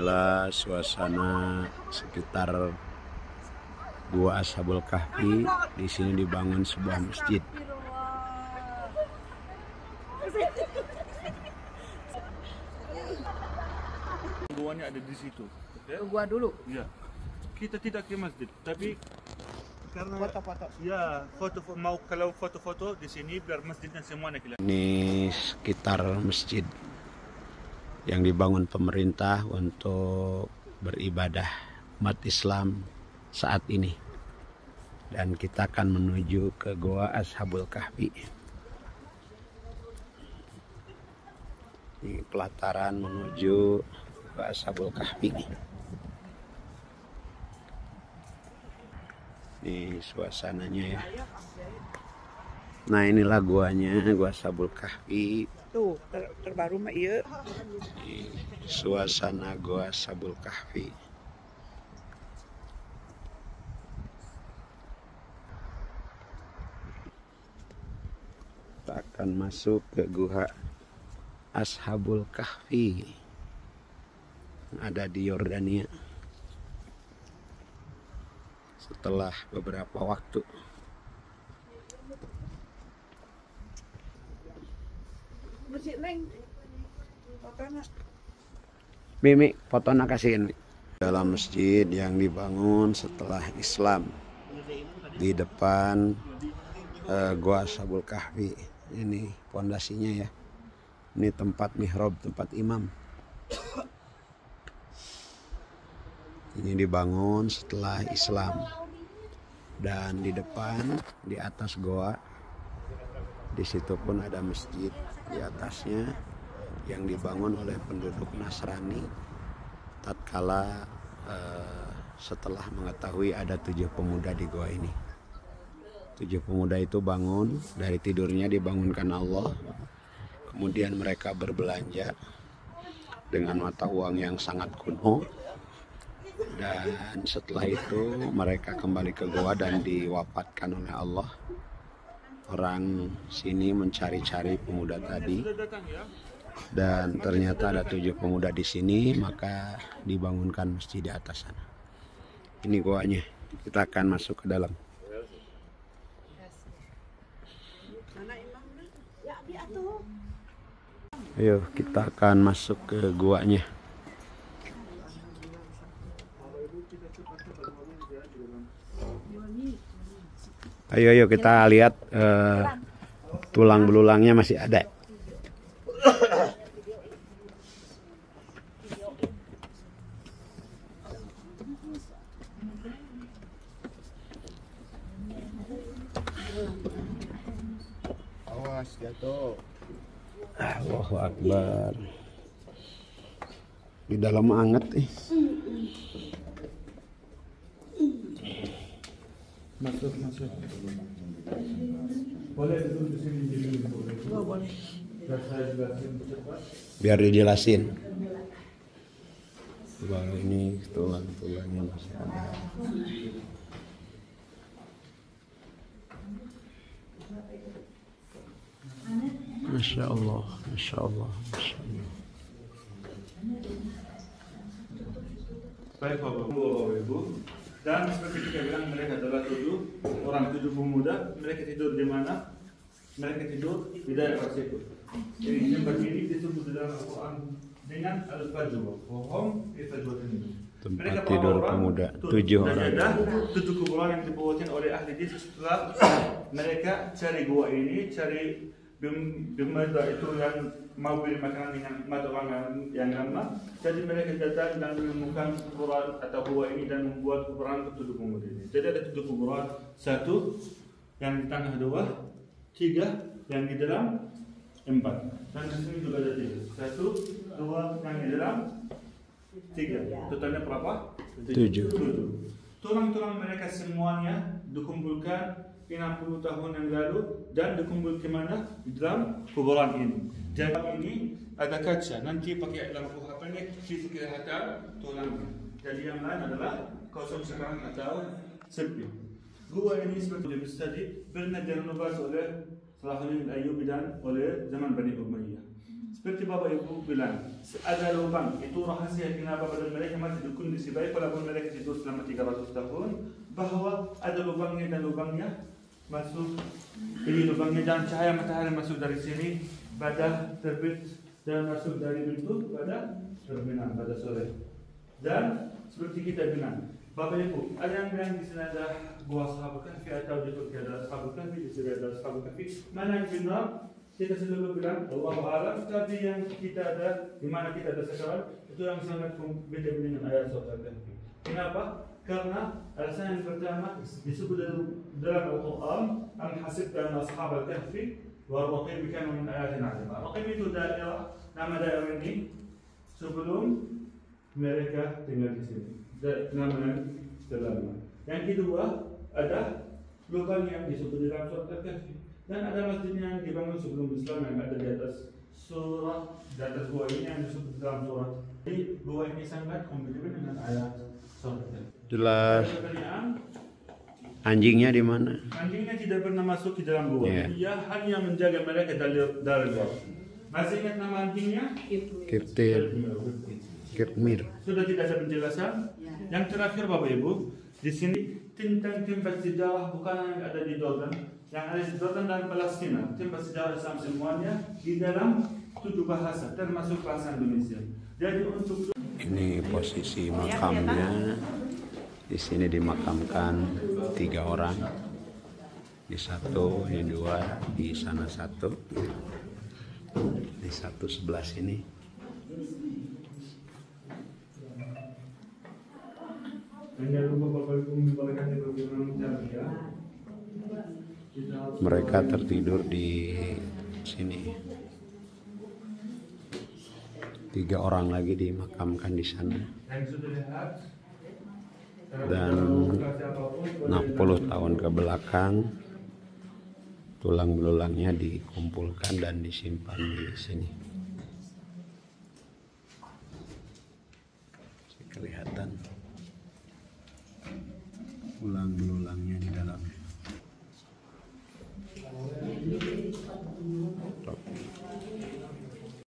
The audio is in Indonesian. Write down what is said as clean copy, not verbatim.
inilah suasana sekitar Gua Ashabul Kahfi. Di sini dibangun sebuah masjid. Guanya ada di situ. Okay? Gua dulu. Ya. Kita tidak ke masjid, tapi karena Foto-foto. ya foto mau kalau foto-foto di sini biar masjidnya semuanya kelihatan. Ini sekitar masjid yang dibangun pemerintah untuk beribadah umat Islam saat ini. Dan kita akan menuju ke Gua Ashabul Kahfi. Ini pelataran menuju Gua Ashabul Kahfi. Ini suasananya ya. Nah, inilah guanya, Gua Ashabul Kahfi. Tuh, terbaru mah iya. Suasana Gua Ashabul Kahfi. Kita akan masuk ke Gua Ashabul Kahfi yang ada di Yordania. Setelah beberapa waktu. Mimi, fotona kasihin. Dalam masjid yang dibangun setelah Islam di depan Gua Ashabul Kahfi. Ini pondasinya ya. Ini tempat mihrab, tempat imam. Ini dibangun setelah Islam. Dan di depan, di atas goa, di situ pun ada masjid di atasnya yang dibangun oleh penduduk Nasrani tatkala setelah mengetahui ada 7 pemuda di goa ini. 7 pemuda itu bangun dari tidurnya, dibangunkan Allah. Kemudian mereka berbelanja dengan mata uang yang sangat kuno. Dan setelah itu mereka kembali ke goa dan diwafatkan oleh Allah. Orang sini mencari-cari pemuda tadi. Dan ternyata ada 7 pemuda di sini, maka dibangunkan masjid di atas sana. Ini goanya. Kita akan masuk ke dalam. Ayo kita akan masuk ke guanya. Ayo kita lihat tulang belulangnya masih ada. Awas jatuh. Allahu Akbar. Di dalam anget nih. Masuk. Boleh duduk di sini dulu. Boleh. Biar saya jelasin cepat. Biar dijelasin. Wah, ini tulang-tulangnya masih ada. Masya Allah, Masya Allah, Masya Allah. Baik Bapak Ibu. Dan seperti kita bilang, mereka adalah 7 orang, 7 pemuda. Mereka tidur di mana? Mereka tidur di daerah situ. Jadi tempat ini disebut dalam Al-Quran dengan Al-Fajwa. Wahum Al-Fajwa ini. Tempat tidur pemuda, 7 orang. Ada 7 kuburan yang dibuatkan oleh ahli hadis setelah mereka cari gua ini, cari benda itu yang mau beli makanan dengan mata uang yang lama. Jadi mereka datang dan menemukan kuburan atau gua ini dan membuat kuburan ke 7 pemuda ini. Jadi ada 7 kuburan, 1 yang di tengah 2, 3 yang di dalam 4, dan di sini juga ada 3. 1, 2 yang di dalam 3. Totalnya berapa? 7. Tulang-tulang mereka semuanya dikumpulkan 60 tahun yang lalu dan dikumpul ke mana? Di dalam kuburan ini. Jadi ini ada kaca, nanti pakai lampu HP ini bisa kelihatan tulangnya. Jadi yang lain adalah kosong sekarang atau sepi. Gua ini seperti tadi pernah direnovasi oleh Salahuddin Ayyubi dan oleh zaman Bani Umayyah. seperti Bapak Ibu bilang, ada lubang. Itu rahasia kenapa badan mereka masih di kondisi baik walaupun mereka tidur selama 300 tahun. Bahwa ada lubangnya dan lubangnya masuk. Ini lubangnya dan cahaya matahari masuk dari sini, pada terbit dan masuk dari bentuk pada terbenam pada sore. Dan seperti kita bilang, Bapak Ibu, ada yang bilang di sini ada gua Ashabul Kahfi atau di Turki ada Ashabul Kahfi, di sini ada Ashabul Kahfi. Mana yang benar? Kita selalu bilang Allahu a'lam, tapi yang kita ada di mana kita ada sekarang itu yang sangat berbeda dengan ayat surat Al-Kahfi. Kenapa? Karena alasan yang pertama disebut dalam Al-Quran, am hasibta anna ashabal kahfi wal raqib kanu min ayatina 'azima. Raqib itu daerah, nama daerah ini sebelum mereka tinggal di sini. Nama dalamnya. Yang kedua ada lubang yang disebut dalam surat Al-Kahfi. Dan ada masjid yang dibangun sebelum Islam yang ada di atas surah, di atas gua ini yang disebut dalam surat. Jadi gua ini sangat kompatibel dengan ayat surat. Jelas. Anjingnya di mana? Anjingnya tidak pernah masuk ke dalam gua. Yeah. Dia hanya menjaga mereka dari luar. Masih ingat nama anjingnya? Kirtmir. Sudah tidak ada penjelasan. Yang terakhir Bapak Ibu, di sini tentang tempat sejarah bukan yang ada di Jordan, yang ada di Jordan dan Palestina. Tempat sejarah Islam semuanya di dalam 7 bahasa, termasuk bahasa Indonesia. Jadi untuk ini posisi makamnya. Di sini dimakamkan 3 orang. Di satu, di 2, di sana 1. Di 1 sebelah sini. Mereka tertidur di sini. 3 orang lagi dimakamkan di sana. Dan 60 tahun ke belakang tulang belulangnya dikumpulkan dan disimpan di sini. Kelihatan tulang belulangnya di dalamnya.